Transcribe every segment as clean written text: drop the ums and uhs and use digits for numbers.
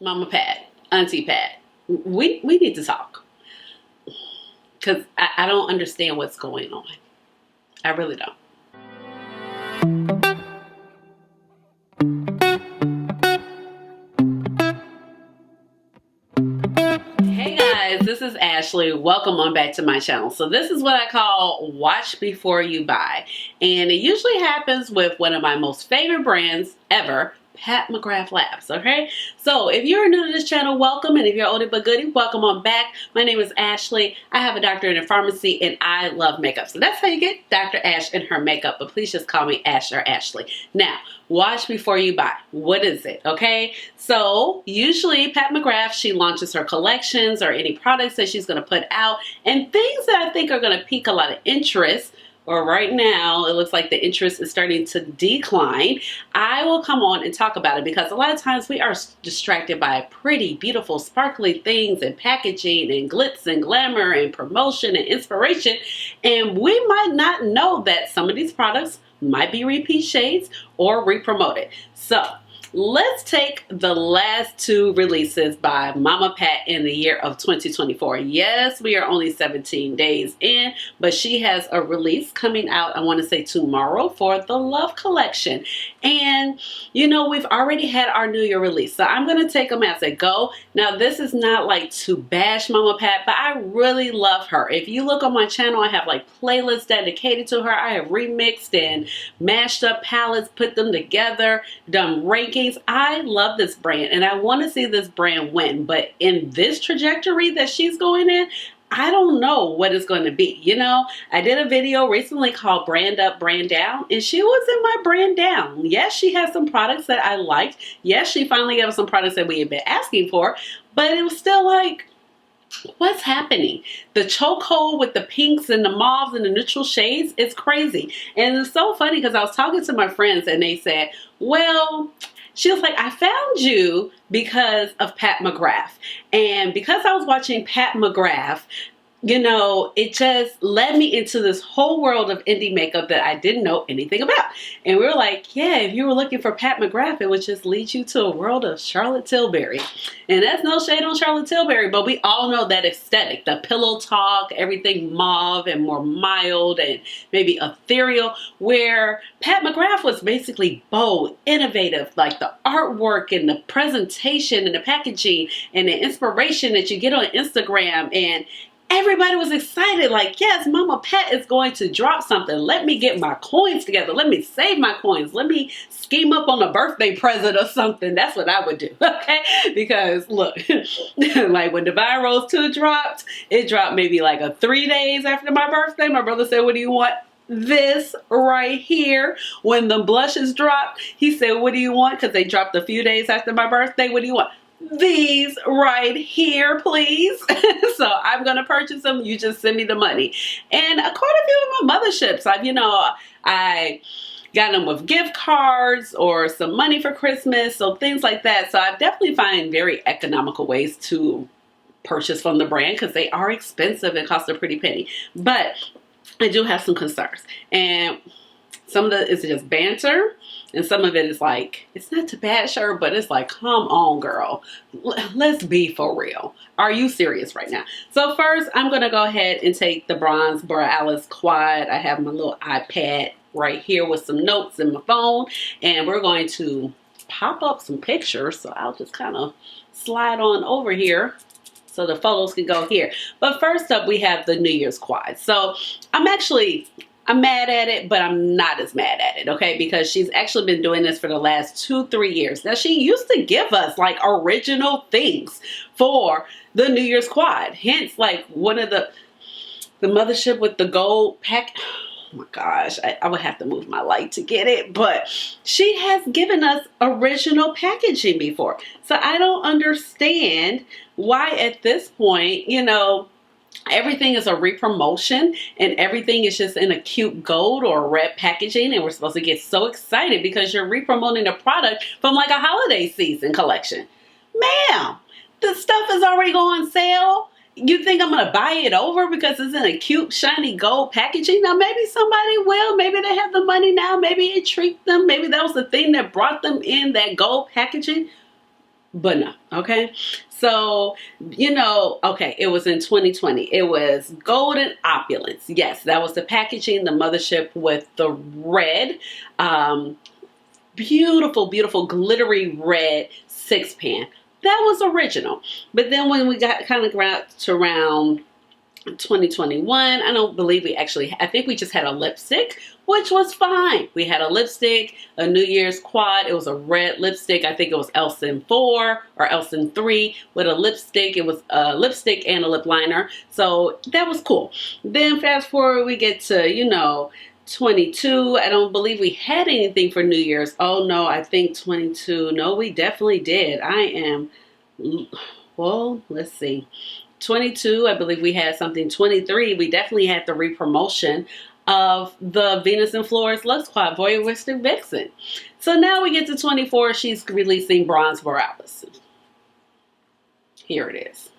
Mama Pat, Auntie Pat, we need to talk. Because I don't understand what's going on. I really don't. Hey guys, this is Ashley. Welcome on back to my channel. So this is what I call watch before you buy. And it usually happens with one of my most favorite brands ever, PAT McGRATH Labs, okay? So if you're new to this channel, welcome. And if you're oldie but goodie, welcome on back. My name is Ashley. I have a doctorate in pharmacy and I love makeup. So that's how you get Dr. Ash and her makeup. But please just call me Ash or Ashley. Now, watch before you buy. What is it, okay? So usually PAT McGRATH, she launches her collections or any products that she's going to put out and things that I think are going to pique a lot of interest. Or right now, it looks like the interest is starting to decline. I will come on and talk about it because a lot of times we are distracted by pretty, beautiful, sparkly things and packaging and glitz and glamour and promotion and inspiration. And we might not know that some of these products might be repeat shades or re-promoted. So let's take the last two releases by Mama Pat in the year of 2024. Yes, we are only 17 days in, but she has a release coming out, I want to say tomorrow, for the Love Collection. And, you know, we've already had our New Year release, so I'm going to take them as they go. Now, this is not like to bash Mama Pat, but I really love her. If you look on my channel, I have like playlists dedicated to her. I have remixed and mashed up palettes, put them together, done rankings. I love this brand and I want to see this brand win, but in this trajectory that she's going in, I don't know what it's going to be. You know, I did a video recently called Brand Up, Brand Down, and she was in my brand down. Yes, she has some products that I liked. Yes, she finally gave us some products that we had been asking for, but it was still like, what's happening? The chokehold with the pinks and the mauves and the neutral shades, it's crazy. And it's so funny because I was talking to my friends and they said, well, she was like, I found you because of PAT McGRATH. And because I was watching PAT McGRATH, you know, it just led me into this whole world of indie makeup that I didn't know anything about. And we were like, yeah, if you were looking for PAT McGRATH, it would just lead you to a world of Charlotte Tilbury. And that's no shade on Charlotte Tilbury, but we all know that aesthetic, the pillow talk, everything mauve and more mild and maybe ethereal, where PAT McGRATH was basically bold, innovative, like the artwork and the presentation and the packaging and the inspiration that you get on Instagram, and everybody was excited, like, yes, Mama Pat is going to drop something. Let me get my coins together. Let me save my coins. Let me scheme up on a birthday present or something. That's what I would do, okay? Because, look, like when Divine Rose 2 dropped, it dropped maybe like 3 days after my birthday. My brother said, what do you want? This right here. When the blushes dropped, he said, what do you want? Because they dropped a few days after my birthday. What do you want? These right here, please. So I'm going to purchase them. You just send me the money. And quite a few of my motherships, I got them with gift cards or some money for Christmas. So things like that. So I definitely find very economical ways to purchase from the brand because they are expensive and cost a pretty penny. But I do have some concerns. And some of it is just banter. And some of it is like, it's not to bash her, but it's like, come on, girl. Let's be for real. Are you serious right now? So first, I'm going to go ahead and take the Bronze Borealis Quad. I have my little iPad right here with some notes in my phone. And we're going to pop up some pictures. So I'll just kind of slide on over here so the photos can go here. But first up, we have the New Year's Quad. So I'm mad at it, but I'm not as mad at it, okay? Because she's actually been doing this for the last 2-3 years. Now, she used to give us like original things for the New Year's Quad. Hence, like one of the mothership with the gold pack. Oh my gosh, I would have to move my light to get it. But she has given us original packaging before. So I don't understand why at this point, you know, everything is a re-promotion and everything is just in a cute gold or red packaging, and we're supposed to get so excited because you're re-promoting a product from like a holiday season collection. Ma'am, the stuff is already going on sale. You think I'm going to buy it over because it's in a cute, shiny gold packaging? Now, maybe somebody will. Maybe they have the money now. Maybe it tricked them. Maybe that was the thing that brought them in, that gold packaging. but no, okay? So, okay, it was in 2020. It was Golden Opulence. Yes, that was the packaging, the mothership with the red, beautiful, beautiful glittery red 6-pan. That was original. But then when we got to around 2021, I think we just had a lipstick, which was fine. We had a lipstick, a New Year's quad. It was a red lipstick. I think it was Elson 4 or Elson 3 with a lipstick. It was a lipstick and a lip liner. So that was cool. Then fast forward, we get to, 22. I don't believe we had anything for New Year's. Oh no, I think 22. No, we definitely did. Let's see. 22, I believe we had something. 23, we definitely had the re-promotion of the Venus and Flores Lux Quad Voyeuristic Vixen. So now we get to 24, she's releasing Bronze Borealis. Here it is.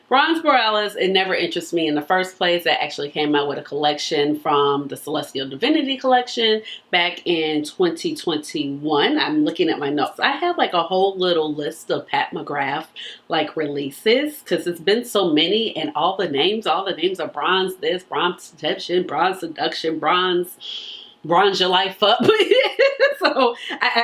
Bronze Borealis, it never interests me in the first place. That actually came out with a collection from the Celestial Divinity collection back in 2021. I'm looking at my notes. I have like a whole little list of PAT McGRATH like releases because it's been so many, and all the names are bronze this, bronze deception, bronze seduction, bronze your life up. So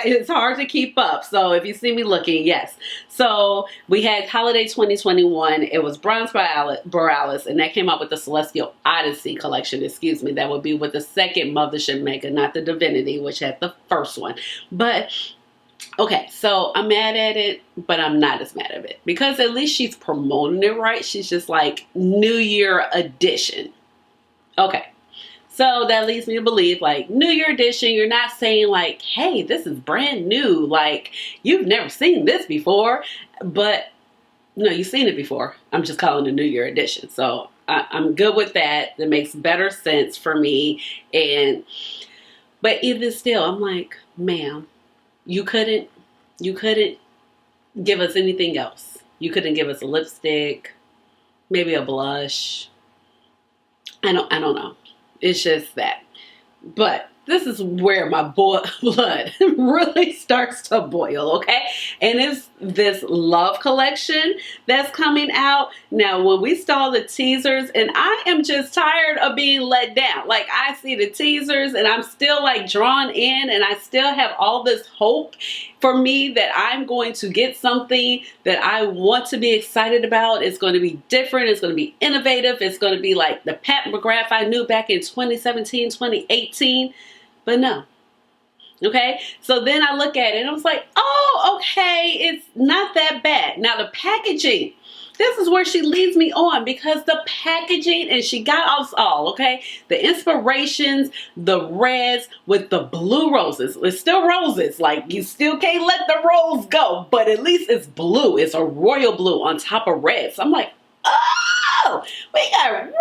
it's hard to keep up. So if you see me looking, yes. So we had Holiday 2021. It was Bronze Borealis, and that came out with the Celestial Odyssey collection. Excuse me. That would be with the second mothership mega, not the Divinity, which had the first one. But okay, so I'm mad at it, but I'm not as mad at it because at least she's promoting it right. She's just like New Year edition. Okay. So that leads me to believe, like, New Year edition, you're not saying, like, hey, this is brand new. Like, you've never seen this before. But, no, you've seen it before. I'm just calling it New Year edition. So I'm good with that. That makes better sense for me. But even still, I'm like, ma'am, you couldn't give us anything else. You couldn't give us a lipstick, maybe a blush. I don't know. It's just that. But this is where my blood really starts to boil, okay? And it's this Love collection that's coming out. Now, when we saw the teasers, and I am just tired of being let down. Like, I see the teasers, and I'm still, like, drawn in, and I still have all this hope for me that I'm going to get something that I want to be excited about. It's going to be different. It's going to be innovative. It's going to be like the PAT McGRATH I knew back in 2017, 2018. But no. Okay? So then I look at it and I was like, oh, okay, it's not that bad. Now the packaging, this is where she leads me on because the packaging, and she got us all, okay? The inspirations, the reds with the blue roses. It's still roses. Like, you still can't let the rose go, but at least it's blue. It's a royal blue on top of red. So I'm like, oh, we got red,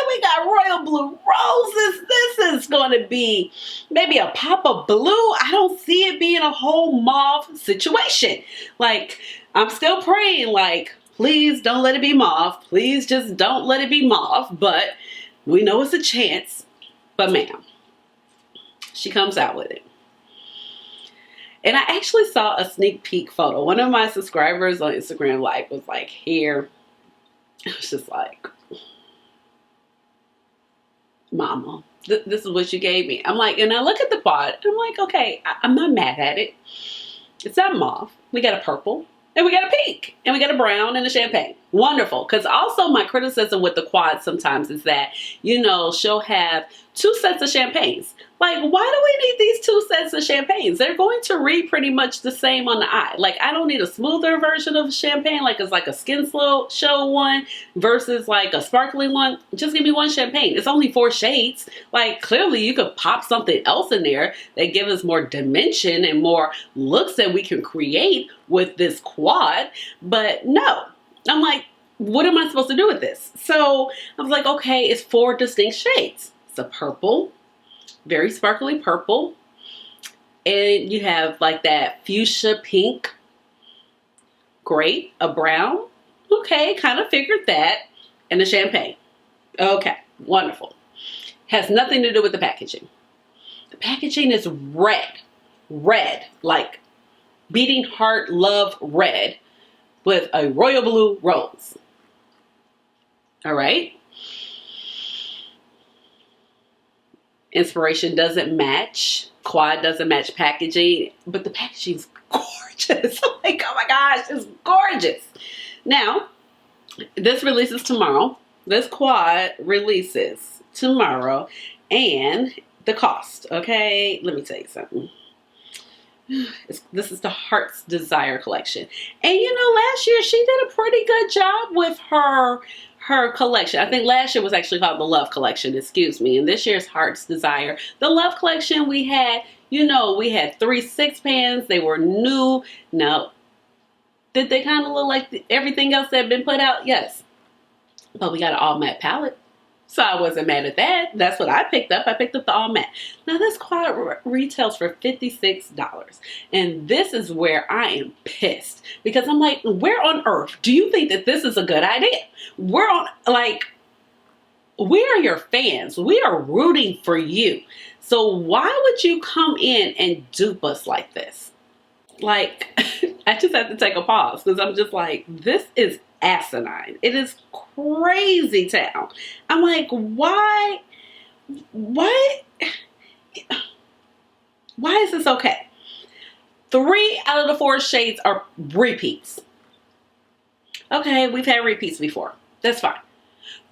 we got royal blue roses. This is going to be maybe a pop of blue. I don't see it being a whole mauve situation. Like, I'm still praying, like, please don't let it be mauve. Please just don't let it be mauve. But we know it's a chance. But ma'am, she comes out with it. And I actually saw a sneak peek photo. One of my subscribers on Instagram was like, here. I was just like, Mama, this is what you gave me. I'm like, and I look at the quad. I'm like, okay, I'm not mad at it. It's not mauve. We got a purple. And we got a pink, and we got a brown and a champagne. Wonderful. Because also my criticism with the quad sometimes is that, she'll have 2 sets of champagnes. Like, why do we need these 2 sets of champagnes? They're going to read pretty much the same on the eye. Like, I don't need a smoother version of champagne, like it's like a skin show one versus like a sparkling one. Just give me 1 champagne. It's only 4 shades. Like, clearly you could pop something else in there that gives us more dimension and more looks that we can create with this quad. But no, I'm like, what am I supposed to do with this? So I was like, okay, it's 4 distinct shades. It's a purple, very sparkly purple, and you have like that fuchsia pink. Great. A brown. Okay, kind of figured that. And a champagne. Okay, wonderful. Has nothing to do with the packaging. The packaging is red. Red. Like, Beating Heart Love Red with a royal blue rose. All right. Inspiration doesn't match. Quad doesn't match packaging, but the packaging is gorgeous. Like, oh my gosh, it's gorgeous. Now, this releases tomorrow. This quad releases tomorrow, and the cost, okay? Let me tell you something. This is the Heart's Desire collection. And you know, last year she did a pretty good job with her collection. I think last year was actually called the Love Collection, excuse me. And this year's Heart's Desire. The Love Collection, we had, you know, we had 3 6-pans. They were new. Now, did they kind of look like everything else that had been put out? Yes. But we got an all matte palette. So I wasn't mad at that. That's what I picked up. I picked up the all matte. Now this quad retails for $56. And this is where I am pissed. Because I'm like, where on earth do you think that this is a good idea? We're on, like, we are your fans. We are rooting for you. So why would you come in and dupe us like this? Like, I just have to take a pause because I'm just like, this is asinine. It is crazy town. I'm like, why is this okay? 3 out of the 4 shades are repeats. Okay, we've had repeats before. That's fine.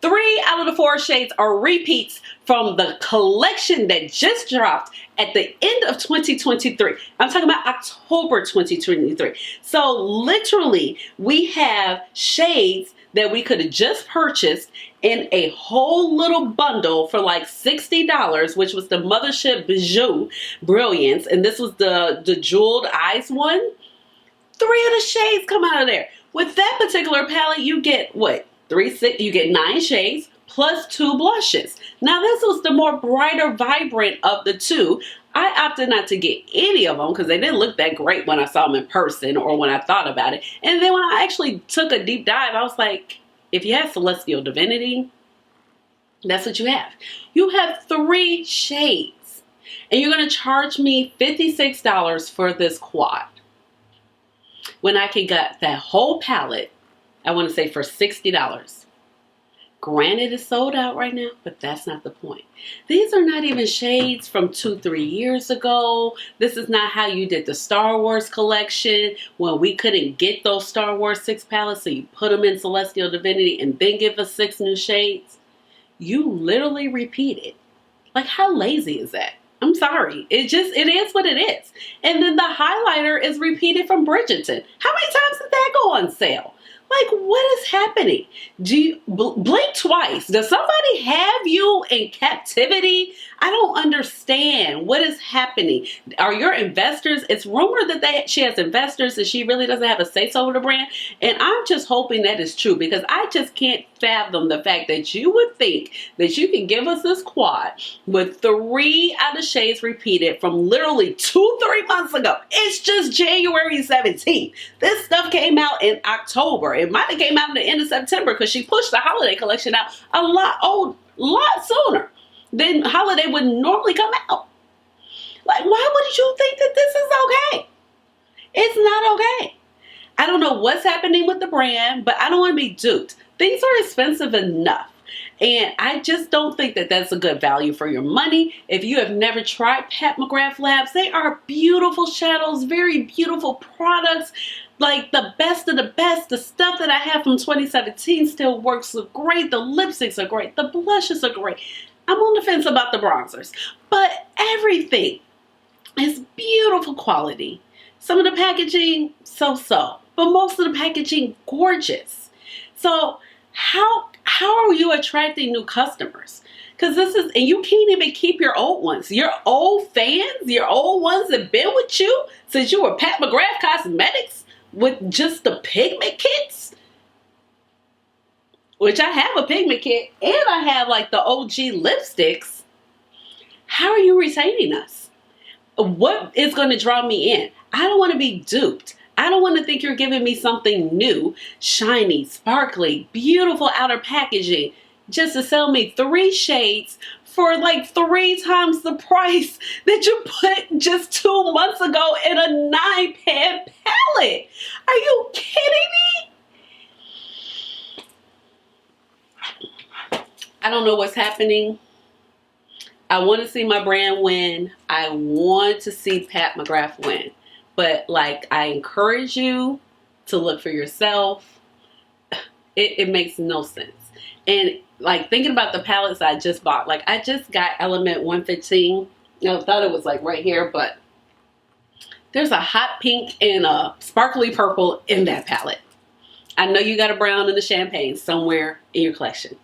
3 out of the 4 shades are repeats from the collection that just dropped at the end of 2023. I'm talking about October 2023. So literally, we have shades that we could have just purchased in a whole little bundle for like $60, which was the Mothership Bijou Brilliance. And this was the jeweled eyes one. 3 of the shades come out of there. With that particular palette, you get what? 3, 6, you get 9 shades plus 2 blushes. Now this was the more brighter, vibrant of the 2. I opted not to get any of them because they didn't look that great when I saw them in person or when I thought about it. And then when I actually took a deep dive, I was like, if you have Celestial Divinity, that's what you have. You have 3 shades. And you're going to charge me $56 for this quad. When I could get that whole palette, I want to say for $60. Granted, it's sold out right now, but that's not the point. These are not even shades from 2-3 years ago. This is not how you did the Star Wars collection when we couldn't get those Star Wars 6 palettes, so you put them in Celestial Divinity and then give us 6 new shades. You literally repeated. Like, how lazy is that? I'm sorry. It is what it is. And then the highlighter is repeated from Bridgerton. How many times did that go on sale? Like, what is happening? Do you blink twice? Does somebody have you in captivity? I don't understand what is happening. Are your investors? It's rumored that she has investors and she really doesn't have a say-so over the brand. And I'm just hoping that is true because I just can't fathom the fact that you would think that you can give us this quad with 3 out of shades repeated from literally 2-3 months ago. It's just January 17th. This stuff came out in October. It might have came out in the end of September because she pushed the holiday collection out a lot sooner than holiday would normally come out. Like, why would you think that this is okay? It's not okay. I don't know what's happening with the brand, but I don't want to be duped. Things are expensive enough. And I just don't think that that's a good value for your money. If you have never tried PAT McGRATH Labs, they are beautiful shadows, very beautiful products. Like the best of the best. The stuff that I have from 2017 still works great. The lipsticks are great. The blushes are great. I'm on the fence about the bronzers. But everything is beautiful quality. Some of the packaging, so-so. But most of the packaging, gorgeous. So how are you attracting new customers? Because this is, and you can't even keep your old ones. Your old fans, your old ones that been with you since you were PAT McGRATH Cosmetics with just the pigment kits. Which I have a pigment kit and I have like the OG lipsticks. How are you retaining us? What is going to draw me in? I don't want to be duped. I don't want to think you're giving me something new, shiny, sparkly, beautiful outer packaging just to sell me 3 shades for like 3 times the price that you put just 2 months ago in a 9-pan palette. Are you kidding me? I don't know what's happening. I want to see my brand win. I want to see PAT McGRATH win. But like, I encourage you to look for yourself. It makes no sense. And like, thinking about the palettes I just bought, like I just got Element 115. I thought it was like right here, but there's a hot pink and a sparkly purple in that palette. I know you got a brown and a champagne somewhere in your collection.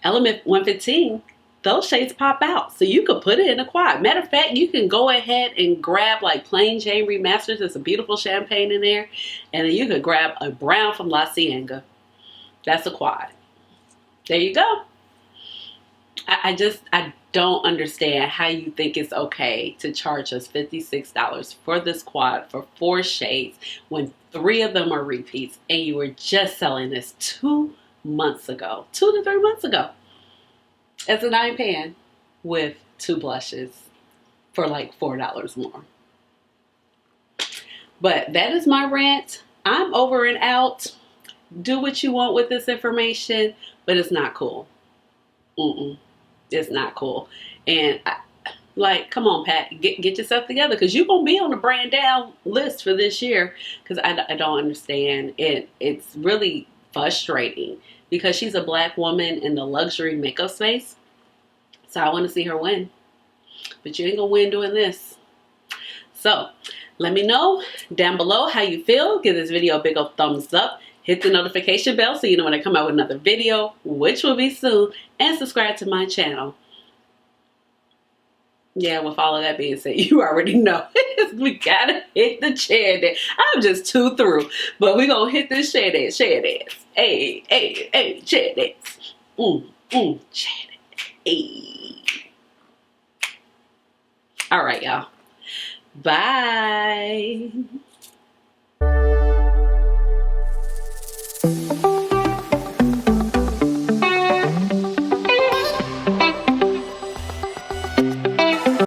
Element 115, those shades pop out, so you could put it in a quad. Matter of fact, you can go ahead and grab like Plain Jane Remasters. There's a beautiful champagne in there. And then you could grab a brown from La Cienega. That's a quad. There you go. I don't understand how you think it's okay to charge us $56 for this quad for 4 shades when 3 of them are repeats, and you were just selling this 2 months ago, 2 to 3 months ago, as a 9-pan with 2 blushes for like $4 more. But that is my rant. I'm over and out. Do what you want with this information, but it's not cool. It's not cool. And like, come on, Pat, get yourself together, because you're going to be on the brand down list for this year, because I don't understand it. It's really frustrating because she's a black woman in the luxury makeup space. So I want to see her win. But you ain't going to win doing this. So let me know down below how you feel. Give this video a big old thumbs up. Hit the notification bell so you know when I come out with another video, which will be soon. And subscribe to my channel. Yeah, with all of that being said, you already know we gotta hit the chair dance. I'm just too through, but we gonna hit this chair dance, Hey, hey, hey, chair dance. Chair dance. Hey. All right, y'all. Bye.